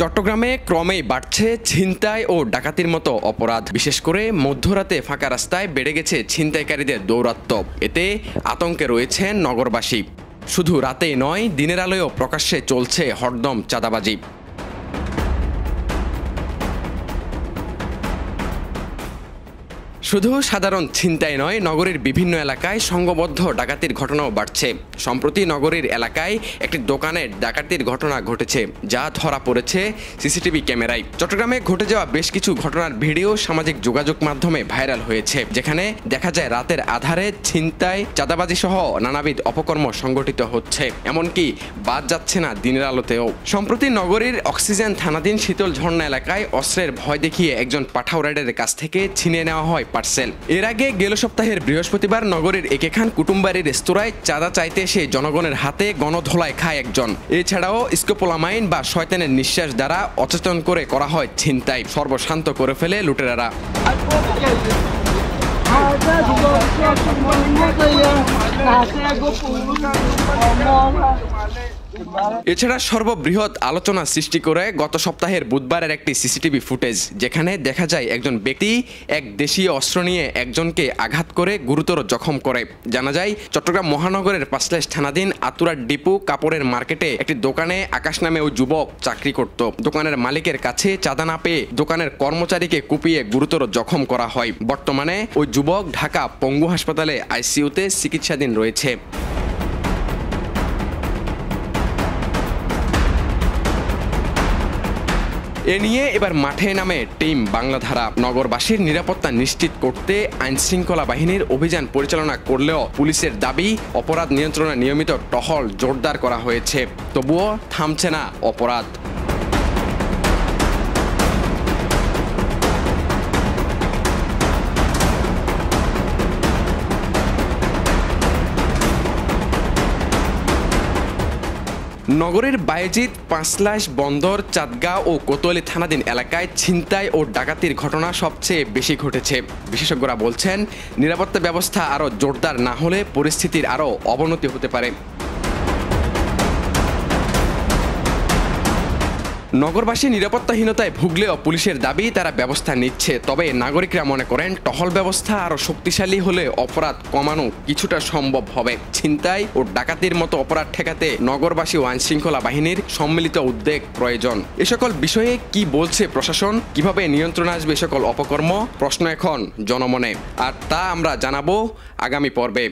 চট্টগ্রামে ক্রমেই বাড়ছে ছিনতাই ও ডাকাতির মতো অপরাধ। বিশেষ করে মধ্যরাতে ফাঁকা রাস্তায় বেড়ে গেছে ছিনতাইকারীদের দৌরাত্ম্য। এতে আতঙ্কে রয়েছেন নগরবাসী। শুধু রাতেই নয়, দিনের আলোয়ও প্রকাশ্যে চলছে হরদম চাঁদাবাজি। শুধু সাধারণ ছিনতাই নয়, নগরীর বিভিন্ন এলাকায় সংঘবদ্ধ ডাকাতির ঘটনাও বাড়ছে। সম্প্রতি নগরীর এলাকায় একটি দোকানে ডাকাতির ঘটনা ঘটেছে, যা ধরা পড়েছে সিসিটিভি ক্যামেরায়। চট্টগ্রামে ঘটে যাওয়া বেশ কিছু ঘটনার ভিডিও সামাজিক যোগাযোগ মাধ্যমে ভাইরাল হয়েছে, যেখানে দেখা যায় রাতের আধারে ছিনতাই, চাঁদাবাজি সহ নানাবিধ অপকর্ম সংগঠিত হচ্ছে। এমনকি বাদ যাচ্ছে না দিনের আলোতেও। সম্প্রতি নগরীর অক্সিজেন থানাধীন শীতল ঝর্ণা এলাকায় অস্ত্রের ভয় দেখিয়ে একজন পাঠাও রাইডারের কাছ থেকে ছিনিয়ে নেওয়া হয় পার্সেল। এর আগে গেল সপ্তাহের বৃহস্পতিবার নগরীর একেখান কুটুম্বাড়ির রেস্তোরাঁয় চাঁদা চাইতে এসে জনগণের হাতে গণধোলায় খায় একজন। এছাড়াও স্কোপোলামাইন বা শয়তানের নিঃশ্বাস দ্বারা অচেতন করে করা হয় ছিনতাই। সর্বশান্ত করে ফেলে লুটেরারা। এছাড়া সর্ববৃহৎ আলোচনা সৃষ্টি করে গত সপ্তাহের বুধবারের একটি সিসিটিভি ফুটেজ, যেখানে দেখা যায় একজন ব্যক্তি এক দেশীয় অস্ত্র নিয়ে একজনকে আঘাত করে গুরুতর জখম করে। জানা যায় চট্টগ্রাম মহানগরের পাঁচলাইশ থানাধীন আতুরার ডিপু কাপড়ের মার্কেটে একটি দোকানে আকাশ নামে ওই যুবক চাকরি করত। দোকানের মালিকের কাছে চাঁদা না পেয়ে দোকানের কর্মচারীকে কুপিয়ে গুরুতর জখম করা হয়। বর্তমানে ওই যুবক ঢাকা পঙ্গু হাসপাতালে আইসিইউতে চিকিৎসাধীন রয়েছে। এ নিয়ে এবার মাঠে নামে টিম বাংলাধারা। নগরবাসীর নিরাপত্তা নিশ্চিত করতে আইনশৃঙ্খলা বাহিনীর অভিযান পরিচালনা করলেও পুলিশের দাবি, অপরাধ নিয়ন্ত্রণে নিয়মিত টহল জোরদার করা হয়েছে। তবুও থামছে না অপরাধ। নগরের বায়েজিদ, পাঁচলাইশ, বন্দর, চাঁদগাঁও ও কোতোয়ালি থানাধীন এলাকায় ছিনতাই ও ডাকাতির ঘটনা সবচেয়ে বেশি ঘটেছে। বিশেষজ্ঞরা বলছেন, নিরাপত্তা ব্যবস্থা আরও জোরদার না হলে পরিস্থিতির আরও অবনতি হতে পারে। নগরবাসী নিরাপত্তাহীনতায় ভুগলেও পুলিশের দাবি তারা ব্যবস্থা নিচ্ছে। তবে নাগরিকরা মনে করেন টহল ব্যবস্থা আরও শক্তিশালী হলে অপরাধ কমানো কিছুটা সম্ভব হবে। ছিনতাই ও ডাকাতির মতো অপরাধ ঠেকাতে নগরবাসী ও আইনশৃঙ্খলা বাহিনীর সম্মিলিত উদ্যোগ প্রয়োজন। এ সকল বিষয়ে কি বলছে প্রশাসন, কিভাবে নিয়ন্ত্রণে আসবে সকল অপকর্ম, প্রশ্ন এখন জনমনে। আর তা আমরা জানাবো আগামী পর্বে।